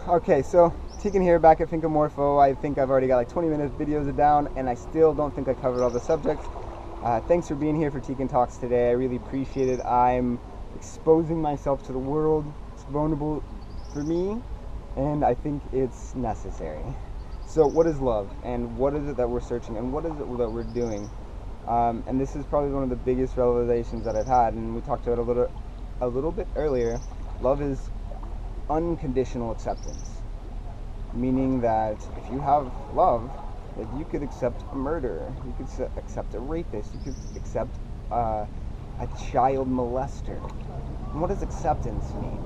Okay, so Tegan here, back at Thinkamorpho. I think I've already got like 20-minute videos down, and I still don't think I covered all the subjects. Thanks for being here for Tegan Talks today. I really appreciate it. I'm exposing myself to the world. It's vulnerable for me, and I think it's necessary. So what is love, and what is it that we're searching, and what is it that we're doing? And this is probably one of the biggest realizations that I've had, and we talked about it a little bit earlier. Love is unconditional acceptance, meaning that if you have love, that you could accept a murderer, you could accept a rapist, you could accept a child molester. And what does acceptance mean?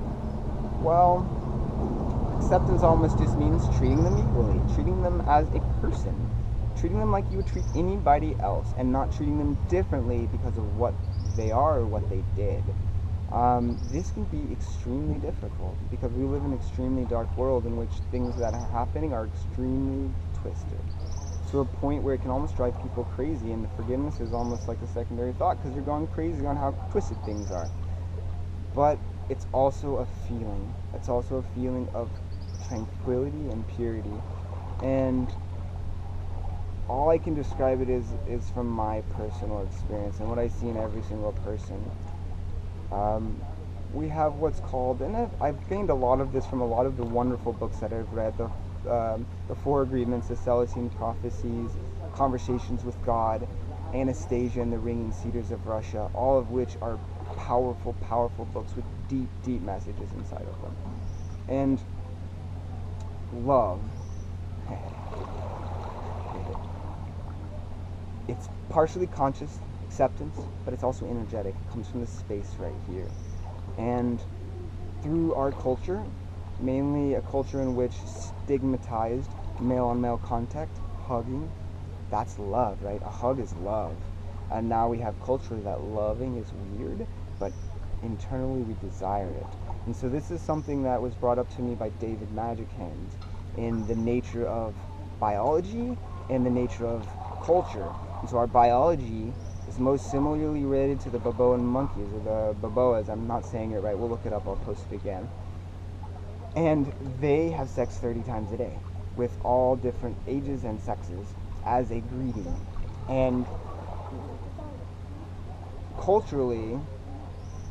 Well, acceptance almost just means treating them equally, treating them as a person, treating them like you would treat anybody else, and not treating them differently because of what they are or what they did. This can be extremely difficult because we live in an extremely dark world in which things that are happening are extremely twisted, to a point where it can almost drive people crazy, and the forgiveness is almost like a secondary thought because you're going crazy on how twisted things are. But it's also a feeling. It's also a feeling of tranquility and purity, and all I can describe it is from my personal experience and what I see in every single person. We have what's called, and I've gained a lot of this from a lot of the wonderful books that I've read, the Four Agreements, the Celestine Prophecies, Conversations with God, Anastasia and the Ringing Cedars of Russia, all of which are powerful, powerful books with deep, deep messages inside of them. And love, it's partially conscious acceptance, but it's also energetic. It comes from the space right here. And through our culture, mainly a culture in which stigmatized male-on-male contact, hugging, that's love, right? A hug is love. And now we have culture that loving is weird, but internally we desire it. And so this is something that was brought up to me by David Magic Hands in the nature of biology and the nature of culture. And so our biology is most similarly related to the baboan monkeys, or the baboas. I'm not saying it right. We'll look it up. I'll post it again. And they have sex 30 times a day with all different ages and sexes as a greeting. And culturally,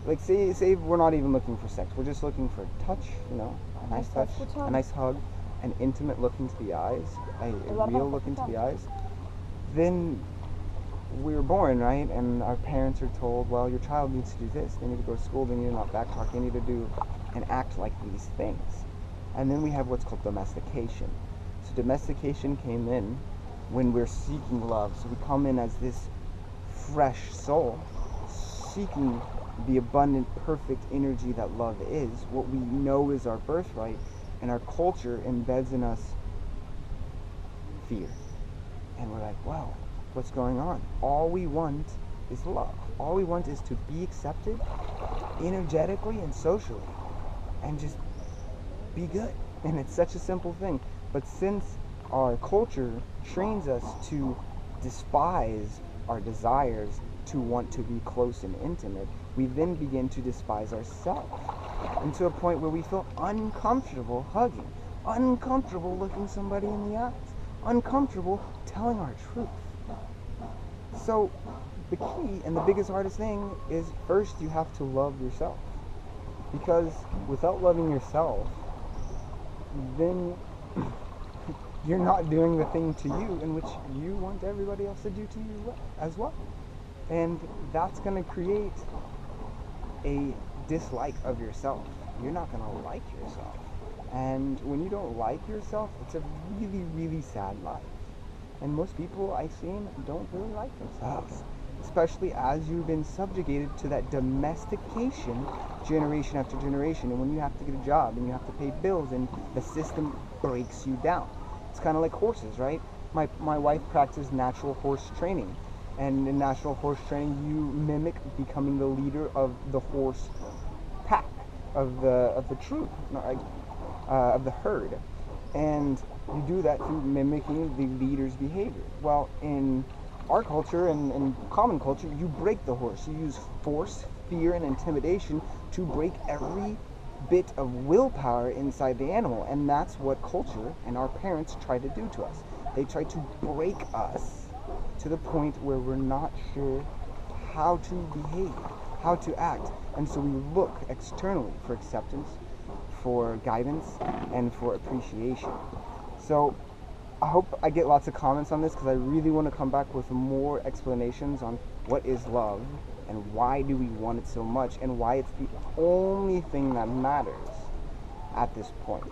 like say we're not even looking for sex. We're just looking for touch, a nice touch, a nice hug, an intimate look into the eyes, a real look into the eyes. Then we were born, right? And our parents are told, well, your child needs to do this. They need to go to school. They need to not backtalk. They need to do and act like these things. And then we have what's called domestication. So domestication came in when we're seeking love. So we come in as this fresh soul, seeking the abundant, perfect energy that love is, what we know is our birthright, and our culture embeds in us fear. And we're like, wow, what's going on? All we want is love. All we want is to be accepted energetically and socially, and just be good. And it's such a simple thing. But since our culture trains us to despise our desires to want to be close and intimate, we then begin to despise ourselves, and to a point where we feel uncomfortable hugging, uncomfortable looking somebody in the eyes, uncomfortable telling our truth. So the key and the biggest hardest thing is, first you have to love yourself, because without loving yourself, then you're not doing the thing to you in which you want everybody else to do to you as well. And that's going to create a dislike of yourself. You're not going to like yourself. And when you don't like yourself, it's a really, really sad life. And most people I've seen don't really like themselves, especially as you've been subjugated to that domestication generation after generation. And when you have to get a job and you have to pay bills and the system breaks you down. It's kind of like horses, right? My wife practiced natural horse training. And in natural horse training, you mimic becoming the leader of the horse pack, of the troop, of the herd. And you do that through mimicking the leader's behavior. Well, in our culture and in common culture, you break the horse. You use force, fear, and intimidation to break every bit of willpower inside the animal, and that's what culture and our parents try to do to us. They try to break us to the point where we're not sure how to behave, how to act, and so we look externally for acceptance, for guidance, and for appreciation. So I hope I get lots of comments on this, because I really want to come back with more explanations on what is love and why do we want it so much and why it's the only thing that matters at this point.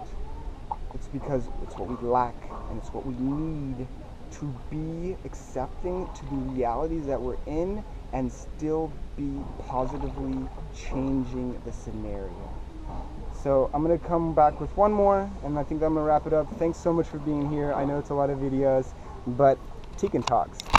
It's because it's what we lack and it's what we need to be accepting to the realities that we're in and still be positively changing the scenario. So I'm going to come back with one more, and I think I'm going to wrap it up. Thanks so much for being here. I know it's a lot of videos, but Tikkun Talks.